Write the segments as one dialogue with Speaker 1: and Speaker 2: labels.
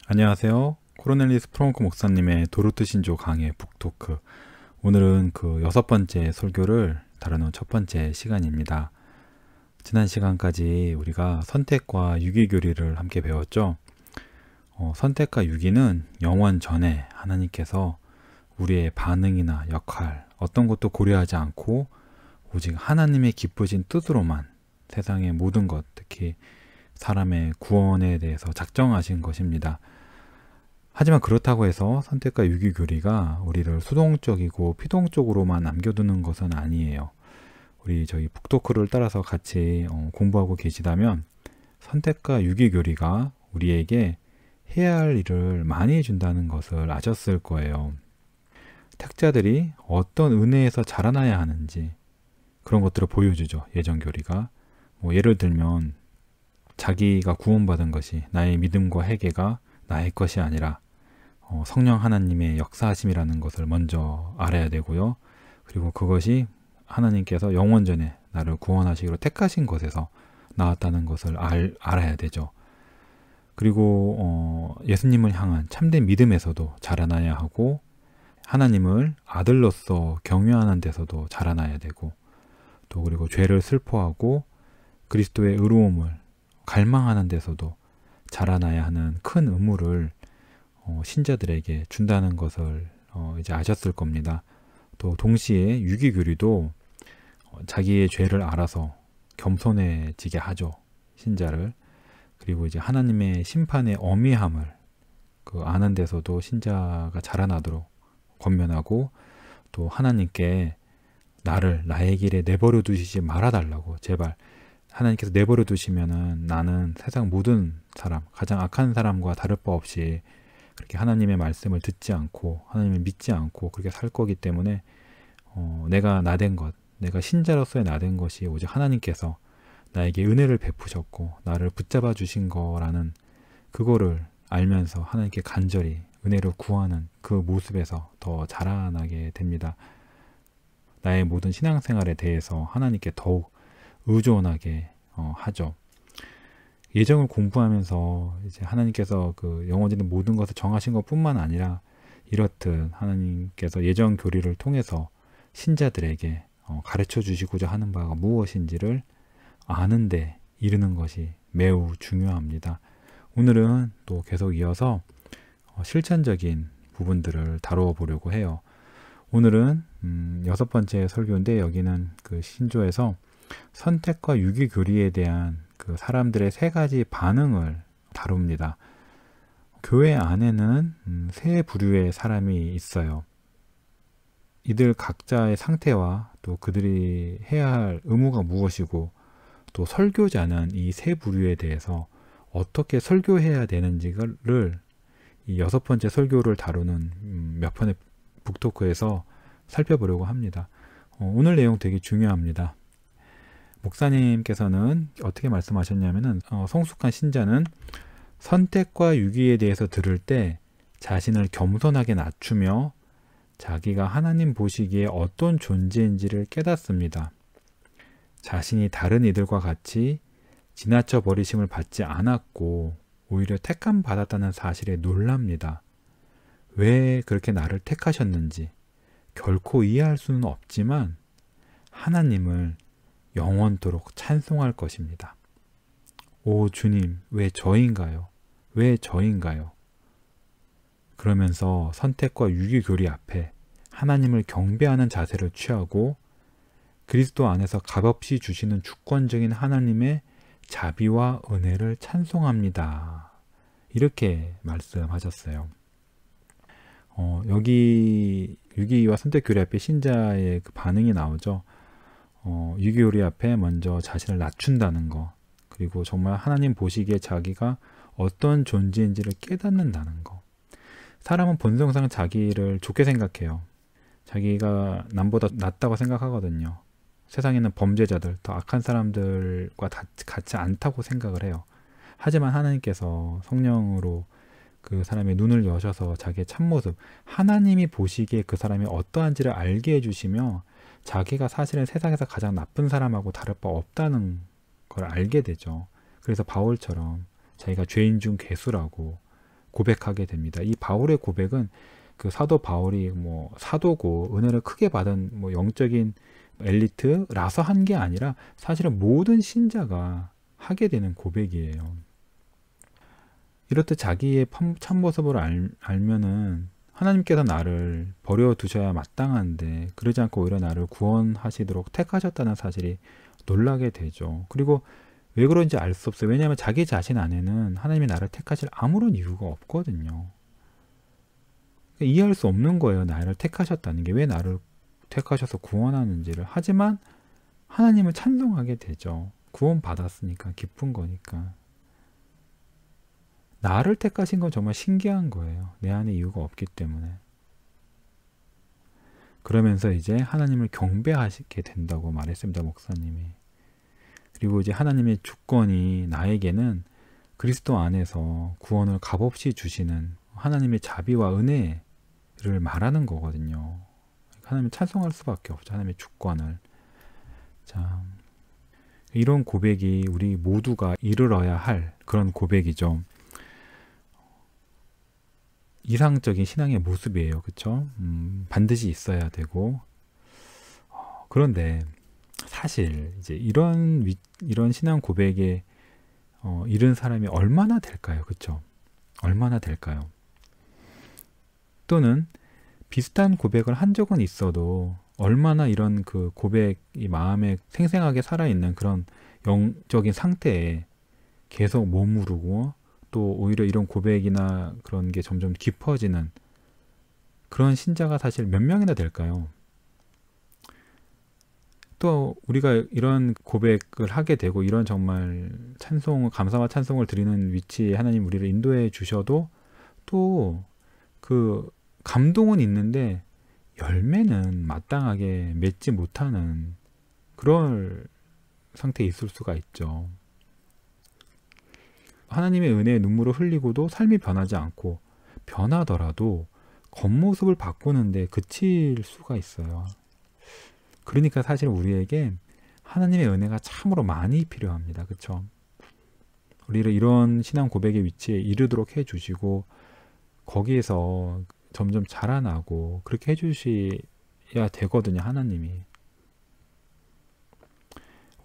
Speaker 1: 안녕하세요. 코르넬리스 프랑크 목사님의 도르트 신조 강해 북토크. 오늘은 그 6번째 설교를 다루는 첫 번째 시간입니다. 지난 시간까지 우리가 선택과 유기교리를 함께 배웠죠. 선택과 유기는 영원 전에 하나님께서 우리의 반응이나 역할, 어떤 것도 고려하지 않고 오직 하나님의 기쁘신 뜻으로만 세상의 모든 것, 특히 사람의 구원에 대해서 작정하신 것입니다. 하지만 그렇다고 해서 선택과 유기교리가 우리를 수동적이고 피동적으로만 남겨두는 것은 아니에요. 우리 저희 북토크를 따라서 같이 공부하고 계시다면 선택과 유기교리가 우리에게 해야 할 일을 많이 해준다는 것을 아셨을 거예요. 택자들이 어떤 은혜에서 자라나야 하는지 그런 것들을 보여주죠. 예정교리가. 예를 들면 자기가 구원받은 것이 나의 믿음과 회개가 나의 것이 아니라 성령 하나님의 역사하심이라는 것을 먼저 알아야 되고요. 그리고 그것이 하나님께서 영원전에 나를 구원하시기로 택하신 것에서 나왔다는 것을 알아야 되죠. 그리고 예수님을 향한 참된 믿음에서도 자라나야 하고 하나님을 아들로서 경외하는 데서도 자라나야 되고 또 그리고 죄를 슬퍼하고 그리스도의 의로움을 갈망하는 데서도 자라나야 하는 큰 의무를 신자들에게 준다는 것을 이제 아셨을 겁니다. 또 동시에 유기교리도 자기의 죄를 알아서 겸손해지게 하죠. 신자를. 그리고 이제 하나님의 심판의 엄미함을 아는 데서도 신자가 자라나도록 권면하고 또 하나님께 나의 길에 내버려 두시지 말아달라고 제발 하나님께서 내버려 두시면은 나는 세상 모든 사람, 가장 악한 사람과 다를 바 없이 그렇게 하나님의 말씀을 듣지 않고 하나님을 믿지 않고 그렇게 살 거기 때문에 내가 나된 것, 내가 신자로서의 나된 것이 오직 하나님께서 나에게 은혜를 베푸셨고 나를 붙잡아 주신 거라는 그거를 알면서 하나님께 간절히 은혜를 구하는 그 모습에서 더 자라나게 됩니다. 나의 모든 신앙생활에 대해서 하나님께 더욱 의존하게 하죠. 예정을 공부하면서 이제 하나님께서 영원적인 모든 것을 정하신 것뿐만 아니라 이렇듯 하나님께서 예정 교리를 통해서 신자들에게 가르쳐 주시고자 하는 바가 무엇인지를 아는데 이르는 것이 매우 중요합니다. 오늘은 또 계속 이어서 실천적인 부분들을 다루어 보려고 해요. 오늘은 6번째 설교인데 여기는 그 신조에서 선택과 유기교리에 대한 사람들의 3가지 반응을 다룹니다. 교회 안에는 3부류의 사람이 있어요. 이들 각자의 상태와 또 그들이 해야 할 의무가 무엇이고 또 설교자는 이 3부류에 대해서 어떻게 설교해야 되는지를 이 6번째 설교를 다루는 몇 편의 북토크에서 살펴보려고 합니다. 오늘 내용 되게 중요합니다. 목사님께서는 어떻게 말씀하셨냐면은 성숙한 신자는 선택과 유기에 대해서 들을 때 자신을 겸손하게 낮추며 자기가 하나님 보시기에 어떤 존재인지를 깨닫습니다. 자신이 다른 이들과 같이 지나쳐 버리심을 받지 않았고 오히려 택함 받았다는 사실에 놀랍니다. 왜 그렇게 나를 택하셨는지 결코 이해할 수는 없지만 하나님을 영원토록 찬송할 것입니다. 오 주님, 왜 저인가요? 왜 저인가요? 그러면서 선택과 유기교리 앞에 하나님을 경배하는 자세를 취하고 그리스도 안에서 값없이 주시는 주권적인 하나님의 자비와 은혜를 찬송합니다. 이렇게 말씀하셨어요. 여기 유기와 선택교리 앞에 신자의 반응이 나오죠. 유기교리 앞에 먼저 자신을 낮춘다는 거, 그리고 정말 하나님 보시기에 자기가 어떤 존재인지를 깨닫는다는 거. 사람은 본성상 자기를 좋게 생각해요. 자기가 남보다 낫다고 생각하거든요. 세상에는 범죄자들, 더 악한 사람들과 같지 않다고 생각을 해요. 하지만 하나님께서 성령으로 그 사람의 눈을 여셔서 자기의 참모습, 하나님이 보시기에 그 사람이 어떠한지를 알게 해주시며 자기가 사실은 세상에서 가장 나쁜 사람하고 다를 바 없다는 걸 알게 되죠. 그래서 바울처럼 자기가 죄인 중 괴수라고 고백하게 됩니다. 이 바울의 고백은 그 사도 바울이 사도고 은혜를 크게 받은 영적인 엘리트라서 한 게 아니라 사실은 모든 신자가 하게 되는 고백이에요. 이렇듯 자기의 참모습을 알면은 하나님께서 나를 버려두셔야 마땅한데 그러지 않고 오히려 나를 구원하시도록 택하셨다는 사실이 놀라게 되죠. 그리고 왜 그런지 알 수 없어요. 왜냐하면 자기 자신 안에는 하나님이 나를 택하실 아무런 이유가 없거든요. 이해할 수 없는 거예요. 나를 택하셨다는 게 왜 나를 택하셔서 구원하는지를. 하지만 하나님을 찬송하게 되죠. 구원받았으니까, 기쁜 거니까. 나를 택하신 건 정말 신기한 거예요. 내 안에 이유가 없기 때문에. 그러면서 이제 하나님을 경배하시게 된다고 말했습니다. 목사님이. 그리고 이제 하나님의 주권이 나에게는 그리스도 안에서 구원을 값없이 주시는 하나님의 자비와 은혜를 말하는 거거든요. 하나님을 찬송할 수밖에 없죠. 하나님의 주권을. 자, 이런 고백이 우리 모두가 이르러야 할 그런 고백이죠. 이상적인 신앙의 모습이에요. 그렇죠? 반드시 있어야 되고. 그런데 사실 이제 이런 신앙 고백에 이른 사람이 얼마나 될까요? 그렇죠? 얼마나 될까요? 또는 비슷한 고백을 한 적은 있어도 얼마나 이런 그 고백이 마음에 생생하게 살아있는 그런 영적인 상태에 계속 머무르고 또 오히려 이런 고백이나 그런 게 점점 깊어지는 그런 신자가 사실 몇 명이나 될까요? 또 우리가 이런 고백을 하게 되고 이런 정말 감사와 찬송을 드리는 위치에 하나님 우리를 인도해 주셔도 또 그 감동은 있는데 열매는 마땅하게 맺지 못하는 그런 상태에 있을 수가 있죠. 하나님의 은혜에 눈물을 흘리고도 삶이 변하지 않고 변하더라도 겉모습을 바꾸는데 그칠 수가 있어요. 그러니까 사실 우리에게 하나님의 은혜가 참으로 많이 필요합니다. 그렇죠? 우리를 이런 신앙 고백의 위치에 이르도록 해주시고 거기에서 점점 자라나고 그렇게 해주셔야 되거든요. 하나님이.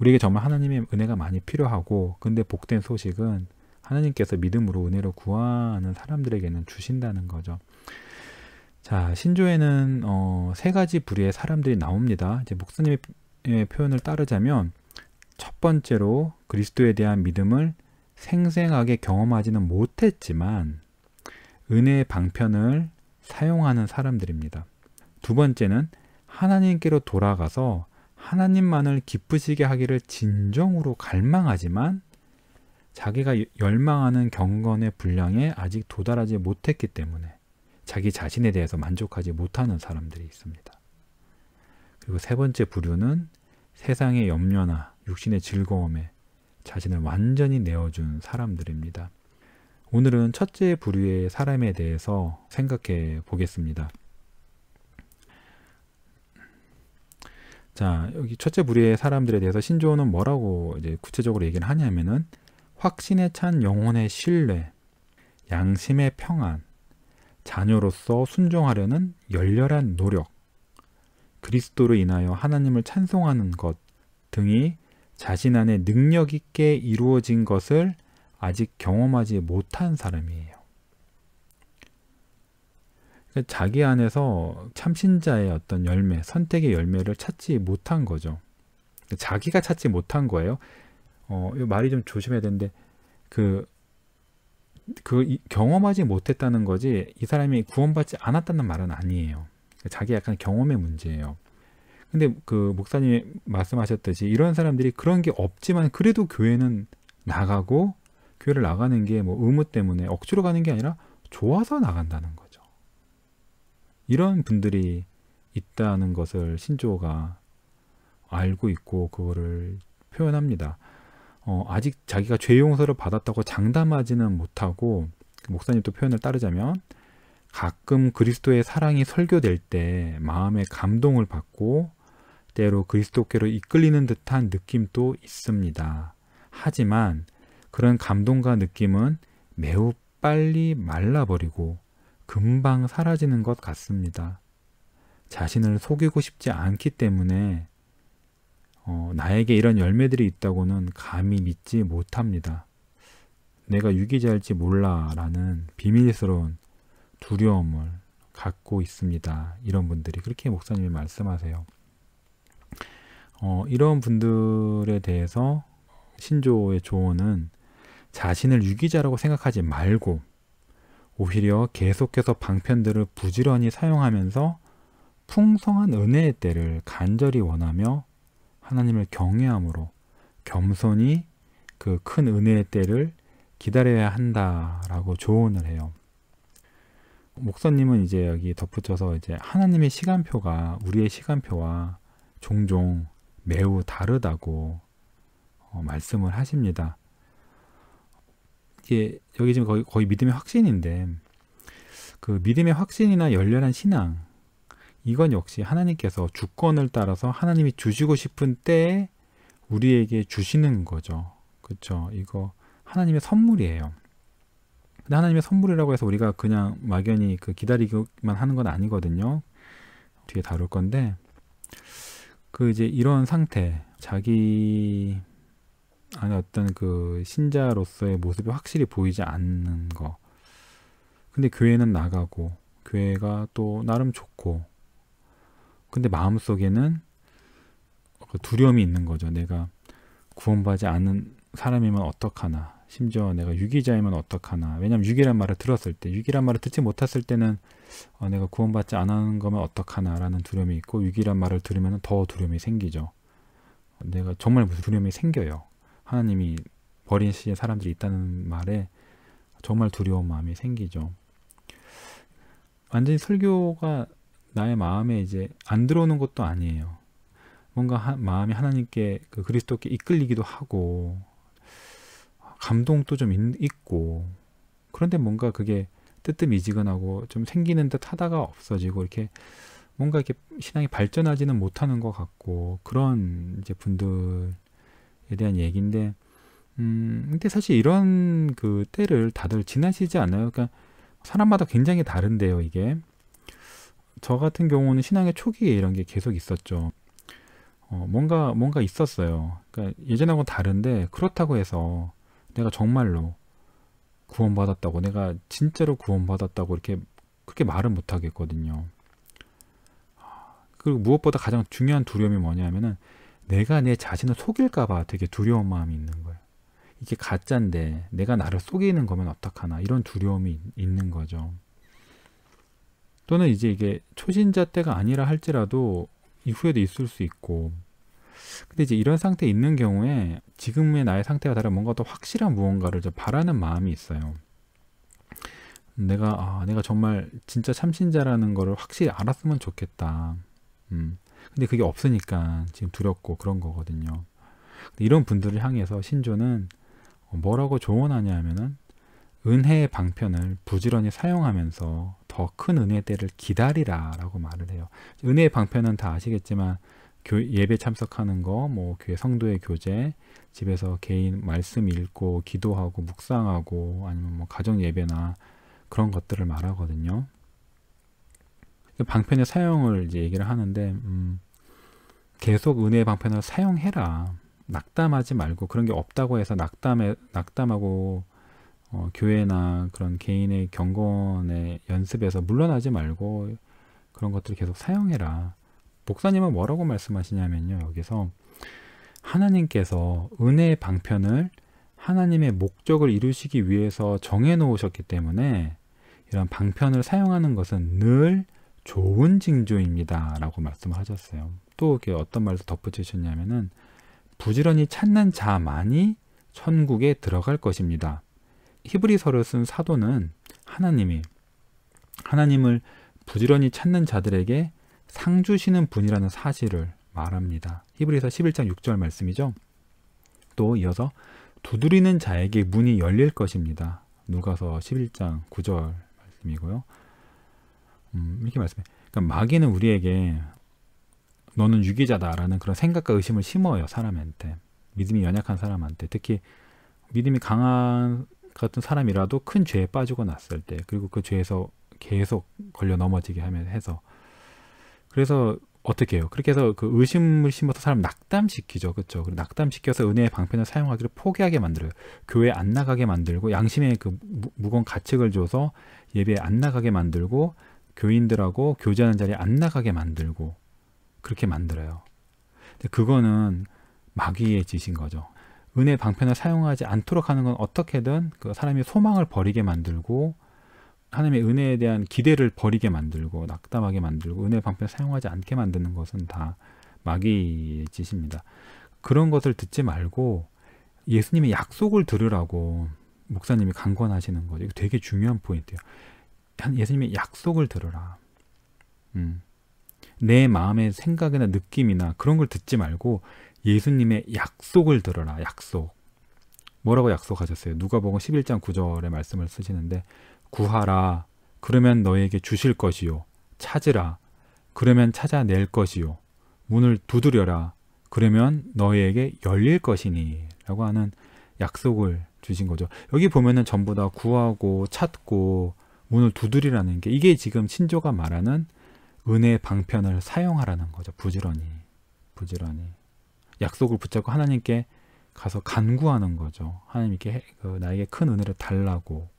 Speaker 1: 우리에게 정말 하나님의 은혜가 많이 필요하고 근데 복된 소식은 하나님께서 믿음으로 은혜로 구하는 사람들에게는 주신다는 거죠. 자, 신조에는 세 가지 부류의 사람들이 나옵니다. 이제 목사님의 표현을 따르자면 첫 번째로 그리스도에 대한 믿음을 생생하게 경험하지는 못했지만 은혜의 방편을 사용하는 사람들입니다. 두 번째는 하나님께로 돌아가서 하나님만을 기쁘시게 하기를 진정으로 갈망하지만 자기가 열망하는 경건의 분량에 아직 도달하지 못했기 때문에 자기 자신에 대해서 만족하지 못하는 사람들이 있습니다. 그리고 세 번째 부류는 세상의 염려나 육신의 즐거움에 자신을 완전히 내어준 사람들입니다. 오늘은 첫째 부류의 사람에 대해서 생각해 보겠습니다. 자, 여기 첫째 부류의 사람들에 대해서 신조어는 뭐라고 이제 구체적으로 얘기를 하냐면은 확신에 찬 영혼의 신뢰, 양심의 평안, 자녀로서 순종하려는 열렬한 노력, 그리스도로 인하여 하나님을 찬송하는 것 등이 자신 안에 능력 있게 이루어진 것을 아직 경험하지 못한 사람이에요. 자기 안에서 참신자의 어떤 열매, 선택의 열매를 찾지 못한 거죠. 자기가 찾지 못한 거예요. 이 말이 좀 조심해야 되는데 경험하지 못했다는 거지 이 사람이 구원받지 않았다는 말은 아니에요. 자기 약간 경험의 문제예요. 근데 그 목사님이 말씀하셨듯이 이런 사람들이 그런 게 없지만 그래도 교회는 나가고 교회를 나가는 게 뭐 의무 때문에 억지로 가는 게 아니라 좋아서 나간다는 거죠. 이런 분들이 있다는 것을 신조어가 알고 있고 그거를 표현합니다. 아직 자기가 죄 용서를 받았다고 장담하지는 못하고 목사님 또 표현을 따르자면 가끔 그리스도의 사랑이 설교될 때 마음의 감동을 받고 때로 그리스도께로 이끌리는 듯한 느낌도 있습니다. 하지만 그런 감동과 느낌은 매우 빨리 말라버리고 금방 사라지는 것 같습니다. 자신을 속이고 싶지 않기 때문에 나에게 이런 열매들이 있다고는 감히 믿지 못합니다. 내가 유기자일지 몰라라는 비밀스러운 두려움을 갖고 있습니다. 이런 분들이 그렇게 목사님이 말씀하세요. 이런 분들에 대해서 신조의 조언은 자신을 유기자라고 생각하지 말고 오히려 계속해서 방편들을 부지런히 사용하면서 풍성한 은혜의 때를 간절히 원하며 하나님을 경외함으로 겸손히 그 큰 은혜의 때를 기다려야 한다라고 조언을 해요. 목사님은 이제 여기 덧붙여서 이제 하나님의 시간표가 우리의 시간표와 종종 매우 다르다고 말씀을 하십니다. 이게 여기 지금 거의 믿음의 확신인데 그 믿음의 확신이나 열렬한 신앙 이건 역시 하나님께서 주권을 따라서 하나님이 주시고 싶은 때에 우리에게 주시는 거죠. 그렇죠? 이거 하나님의 선물이에요. 근데 하나님의 선물이라고 해서 우리가 그냥 막연히 기다리기만 하는 건 아니거든요. 뒤에 다룰 건데 이제 이런 상태, 자기 안에 어떤 그 신자로서의 모습이 확실히 보이지 않는 거. 근데 교회는 나가고 교회가 또 나름 좋고 근데 마음속에는 두려움이 있는 거죠. 내가 구원받지 않은 사람이면 어떡하나. 심지어 내가 유기자이면 어떡하나. 왜냐하면 유기란 말을 들었을 때, 유기란 말을 듣지 못했을 때는 내가 구원받지 않은 거면 어떡하나 라는 두려움이 있고 유기란 말을 들으면 더 두려움이 생기죠. 내가 정말 무슨 두려움이 생겨요. 하나님이 버리신 사람들이 있다는 말에 정말 두려운 마음이 생기죠. 완전히 설교가 나의 마음에 이제 안 들어오는 것도 아니에요. 뭔가 마음이 하나님께 그리스도께 이끌리기도 하고 감동도 좀 있고 그런데 뭔가 그게 뜨뜻미지근하고 좀 생기는 듯 하다가 없어지고 이렇게 뭔가 이렇게 신앙이 발전하지는 못하는 것 같고 그런 이제 분들에 대한 얘기인데 근데 사실 이런 그 때를 다들 지나시지 않아요. 그러니까 사람마다 굉장히 다른데요, 이게. 저 같은 경우는 신앙의 초기에 이런 게 계속 있었죠. 뭔가 있었어요. 그러니까 예전하고는 다른데 그렇다고 해서 내가 정말로 구원받았다고, 내가 진짜로 구원받았다고 그렇게 말은 못 하겠거든요. 그리고 무엇보다 가장 중요한 두려움이 뭐냐면은 내가 내 자신을 속일까봐 되게 두려운 마음이 있는 거예요. 이게 가짜인데 내가 나를 속이는 거면 어떡하나 이런 두려움이 있는 거죠. 또는 이제 이게 초신자 때가 아니라 할지라도 이후에도 있을 수 있고 근데 이제 이런 상태에 있는 경우에 지금의 나의 상태가 다른 뭔가 더 확실한 무언가를 좀 바라는 마음이 있어요. 내가 정말 진짜 참신자라는 거를 확실히 알았으면 좋겠다. 근데 그게 없으니까 지금 두렵고 그런 거거든요. 이런 분들을 향해서 신조는 뭐라고 조언하냐 하면은 은혜의 방편을 부지런히 사용하면서 더 큰 은혜의 때를 기다리라 라고 말을 해요. 은혜의 방편은 다 아시겠지만 예배 참석하는 거, 뭐 교회 성도의 교제, 집에서 개인 말씀 읽고 기도하고 묵상하고 아니면 뭐 가정 예배나 그런 것들을 말하거든요. 방편의 사용을 이제 얘기를 하는데 계속 은혜의 방편을 사용해라. 낙담하지 말고 그런 게 없다고 해서 낙담하고 교회나 그런 개인의 경건의 연습에서 물러나지 말고 그런 것들을 계속 사용해라. 목사님은 뭐라고 말씀하시냐면요. 여기서 하나님께서 은혜의 방편을 하나님의 목적을 이루시기 위해서 정해 놓으셨기 때문에 이런 방편을 사용하는 것은 늘 좋은 징조입니다. 라고 말씀을 하셨어요. 또 이렇게 어떤 말도 덧붙이셨냐면은 부지런히 찾는 자만이 천국에 들어갈 것입니다. 히브리서를 쓴 사도는 하나님을 부지런히 찾는 자들에게 상 주시는 분이라는 사실을 말합니다. 히브리서 11장 6절 말씀이죠. 또 이어서 두드리는 자에게 문이 열릴 것입니다. 누가서 11장 9절 말씀이고요. 이렇게 말씀해요. 그러니까 마귀는 우리에게 너는 유기자다라는 그런 생각과 의심을 심어요. 사람한테. 믿음이 연약한 사람한테. 특히 믿음이 강한 같은 사람이라도 큰 죄에 빠지고 났을 때, 그리고 그 죄에서 계속 걸려 넘어지게 하면 해서, 그래서 어떻게 해요? 그렇게 해서 그 의심을 심어서 사람 낙담시키죠. 그렇죠? 낙담시켜서 은혜의 방편을 사용하기를 포기하게 만들어요. 교회 안 나가게 만들고, 양심의 그 무거운 가책을 줘서 예배에 안 나가게 만들고, 교인들하고 교제하는 자리에 안 나가게 만들고, 그렇게 만들어요. 근데 그거는 마귀의 짓인 거죠. 은혜의 방편을 사용하지 않도록 하는 건 어떻게든 그 사람이 소망을 버리게 만들고, 하나님의 은혜에 대한 기대를 버리게 만들고, 낙담하게 만들고, 은혜의 방편을 사용하지 않게 만드는 것은 다 마귀의 짓입니다. 그런 것을 듣지 말고 예수님의 약속을 들으라고 목사님이 강권하시는 거죠. 이거 되게 중요한 포인트예요. 예수님의 약속을 들으라. 내 마음의 생각이나 느낌이나 그런 걸 듣지 말고 예수님의 약속을 들어라. 약속. 뭐라고 약속하셨어요? 누가복음 11장 9절의 말씀을 쓰시는데, 구하라. 그러면 너에게 주실 것이요. 찾으라. 그러면 찾아낼 것이요. 문을 두드려라. 그러면 너에게 열릴 것이니. 라고 하는 약속을 주신 거죠. 여기 보면은 전부 다 구하고 찾고 문을 두드리라는 게, 이게 지금 신조가 말하는 은혜의 방편을 사용하라는 거죠. 부지런히. 약속을 붙잡고 하나님께 가서 간구하는 거죠. 하나님께 나에게 큰 은혜를 달라고.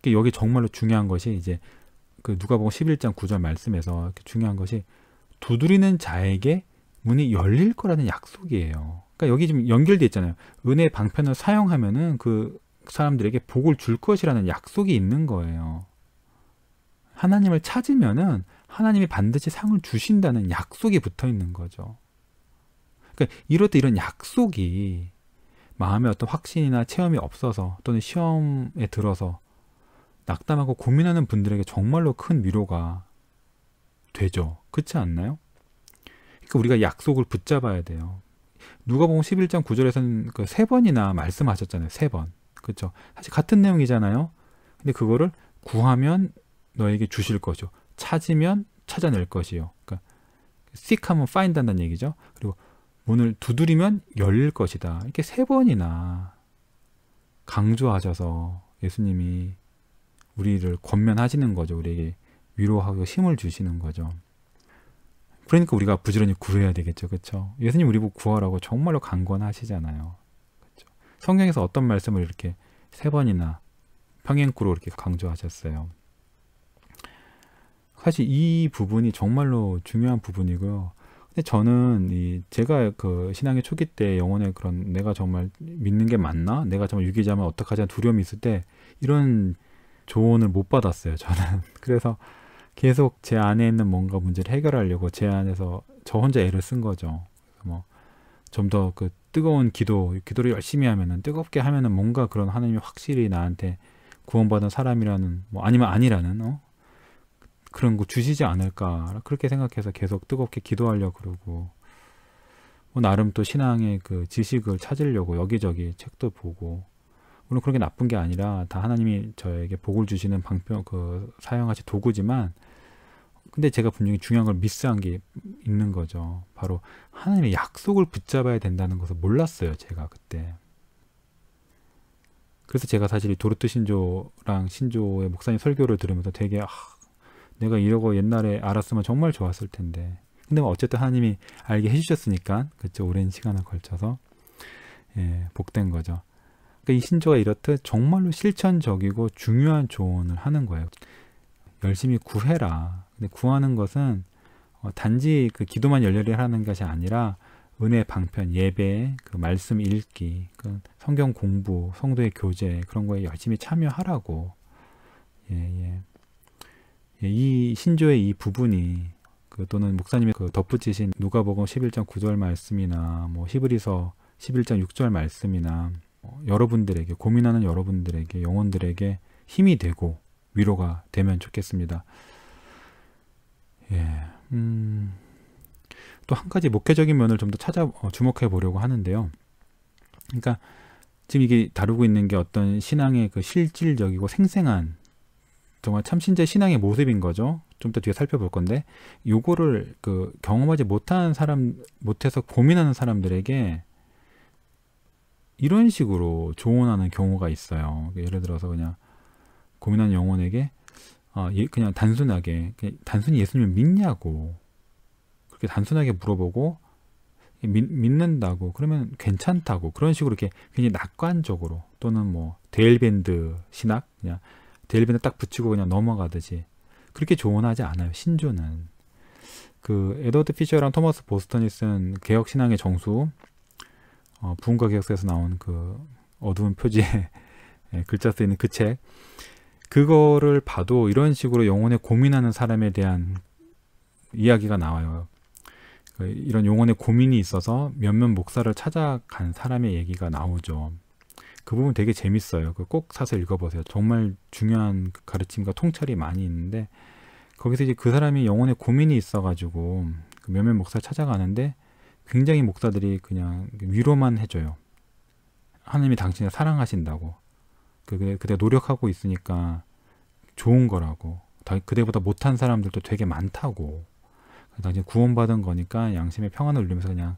Speaker 1: 여기 정말로 중요한 것이, 이제 그 누가복음 11장 9절 말씀에서 중요한 것이, 두드리는 자에게 문이 열릴 거라는 약속이에요. 그러니까 여기 지금 연결돼 있잖아요. 은혜의 방편을 사용하면은 그 사람들에게 복을 줄 것이라는 약속이 있는 거예요. 하나님을 찾으면은 하나님이 반드시 상을 주신다는 약속이 붙어 있는 거죠. 그러니까 이럴 때 이런 약속이 마음에 어떤 확신이나 체험이 없어서, 또는 시험에 들어서 낙담하고 고민하는 분들에게 정말로 큰 위로가 되죠. 그렇지 않나요? 그러니까 우리가 약속을 붙잡아야 돼요. 누가복음 11장 9절에서는 그 3번이나 말씀하셨잖아요. 3번. 그렇죠? 사실 같은 내용이잖아요. 근데 그거를 구하면 너에게 주실 것이요. 찾으면 찾아낼 것이요. 그러니까 seek하면 find 한다는 얘기죠. 그리고 문을 두드리면 열릴 것이다. 이렇게 3번이나 강조하셔서 예수님이 우리를 권면하시는 거죠. 우리에게 위로하고 힘을 주시는 거죠. 그러니까 우리가 부지런히 구해야 되겠죠. 그렇죠? 예수님 우리 보고 구하라고 정말로 강권하시잖아요. 그렇죠? 성경에서 어떤 말씀을 이렇게 3번이나 평행구로 이렇게 강조하셨어요. 사실 이 부분이 정말로 중요한 부분이고요. 근데 저는 제가 그 신앙의 초기 때 영혼의 그런, 내가 정말 믿는 게 맞나? 내가 정말 유기자면 어떡하지? 두려움이 있을 때 이런 조언을 못 받았어요. 저는. 그래서 계속 제 안에 있는 뭔가 문제를 해결하려고 제 안에서 저 혼자 애를 쓴 거죠. 뭐 좀 더 그 뜨거운 기도를 열심히 하면은, 뜨겁게 하면은 뭔가 그런 하나님이 확실히 나한테 구원받은 사람이라는, 뭐 아니면 아니라는 그런 거 주시지 않을까, 그렇게 생각해서 계속 뜨겁게 기도하려고 그러고, 뭐 나름 또 신앙의 그 지식을 찾으려고 여기저기 책도 보고, 물론 그런 게 나쁜 게 아니라 다 하나님이 저에게 복을 주시는 방편, 사용하신 도구지만, 근데 제가 분명히 중요한 걸 미스한 게 있는 거죠. 바로 하나님의 약속을 붙잡아야 된다는 것을 몰랐어요. 제가 그때. 그래서 제가 사실 도르트 신조랑 신조의 목사님 설교를 들으면서 되게 내가 이러고 옛날에 알았으면 정말 좋았을 텐데, 근데 어쨌든 하나님이 알게 해주셨으니까, 그렇죠, 오랜 시간을 걸쳐서 복된 거죠. 그러니까 이 신조가 이렇듯 정말로 실천적이고 중요한 조언을 하는 거예요. 열심히 구해라. 근데 구하는 것은 단지 그 기도만 열렬히 하는 것이 아니라 은혜 방편, 예배, 그 말씀 읽기, 그 성경 공부, 성도의 교제, 그런 거에 열심히 참여하라고. 이 신조의 이 부분이 또는 목사님이 덧붙이신 누가복음 11장 9절 말씀이나 뭐 히브리서 11장 6절 말씀이나 여러분들에게, 고민하는 여러분들에게, 영혼들에게 힘이 되고 위로가 되면 좋겠습니다. 또 한 가지 목회적인 면을 좀 더 주목해 보려고 하는데요. 그러니까 지금 이게 다루고 있는 게 어떤 신앙의 그 실질적이고 생생한, 정말 참신자의 신앙의 모습인 거죠. 좀 더 뒤에 살펴볼 건데, 요거를 경험하지 못해서 고민하는 사람들에게 이런 식으로 조언하는 경우가 있어요. 예를 들어서 그냥 고민하는 영혼에게 그냥 단순하게 단순히 예수님을 믿냐고 그렇게 단순하게 물어보고 믿는다고 그러면 괜찮다고 그런 식으로 이렇게 굉장히 낙관적으로 또는 뭐 데일밴드 신학 그냥 데일밴드 딱 붙이고 그냥 넘어가듯이 그렇게 조언하지 않아요. 신조는 그 에드워드 피셔랑 토마스 보스턴이 쓴 개혁신앙의 정수 부흥과 개혁서에서 나온 그 어두운 표지에 글자 쓰이는 그 책 그거를 봐도 이런 식으로 영혼에 고민하는 사람에 대한 이야기가 나와요. 이런 영혼에 고민이 있어서 몇몇 목사를 찾아간 사람의 얘기가 나오죠. 그 부분 되게 재밌어요. 꼭 사서 읽어보세요. 정말 중요한 가르침과 통찰이 많이 있는데 거기서 이제 그 사람이 영혼에 고민이 있어가지고 몇몇 목사를 찾아가는데 굉장히 목사들이 그냥 위로만 해줘요. 하나님이 당신을 사랑하신다고. 그대 노력하고 있으니까 좋은 거라고. 그대보다 못한 사람들도 되게 많다고. 당신 구원받은 거니까 양심의 평안을 누리면서 그냥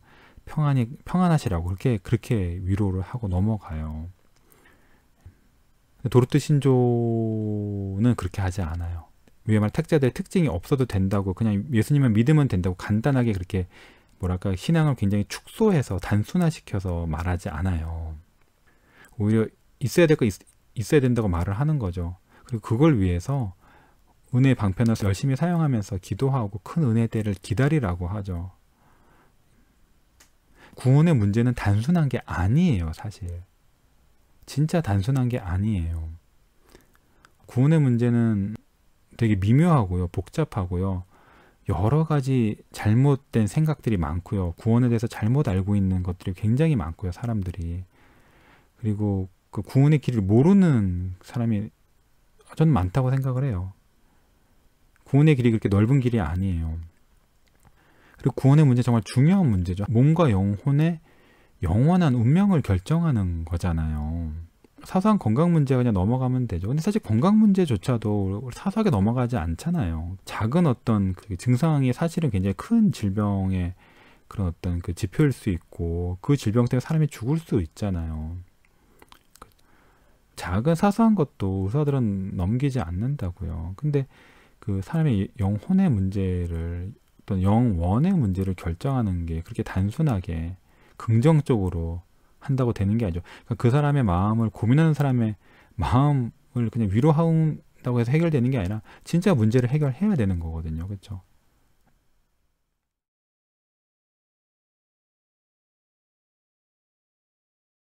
Speaker 1: 평안하시라고 그렇게 위로를 하고 넘어가요. 도르트 신조는 그렇게 하지 않아요. 위에 택자들의 특징이 없어도 된다고 그냥 예수님만 믿으면 된다고 간단하게 그렇게 뭐랄까 신앙을 굉장히 축소해서 단순화시켜서 말하지 않아요. 오히려 있어야 될 거 있어야 된다고 말을 하는 거죠. 그리고 그걸 위해서 은혜의 방편을 열심히 사용하면서 기도하고 큰 은혜 때를 기다리라고 하죠. 구원의 문제는 단순한 게 아니에요, 사실. 진짜 단순한 게 아니에요. 구원의 문제는 되게 미묘하고요, 복잡하고요. 여러 가지 잘못된 생각들이 많고요. 구원에 대해서 잘못 알고 있는 것들이 굉장히 많고요, 사람들이. 그리고 그 구원의 길을 모르는 사람이 저는 많다고 생각을 해요. 구원의 길이 그렇게 넓은 길이 아니에요. 그리고 구원의 문제 정말 중요한 문제죠. 몸과 영혼의 영원한 운명을 결정하는 거잖아요. 사소한 건강 문제가 그냥 넘어가면 되죠. 근데 사실 건강 문제조차도 사소하게 넘어가지 않잖아요. 작은 어떤 그 증상이 사실은 굉장히 큰 질병의 그런 어떤 그 지표일 수 있고 그 질병 때문에 사람이 죽을 수 있잖아요. 작은 사소한 것도 의사들은 넘기지 않는다고요. 근데 그 사람의 영혼의 문제를 어떤 영원의 문제를 결정하는 게 그렇게 단순하게 긍정적으로 한다고 되는 게 아니죠. 그러니까 그 사람의 마음을 고민하는 사람의 마음을 그냥 위로한다고 해서 해결되는 게 아니라 진짜 문제를 해결해야 되는 거거든요. 그렇죠?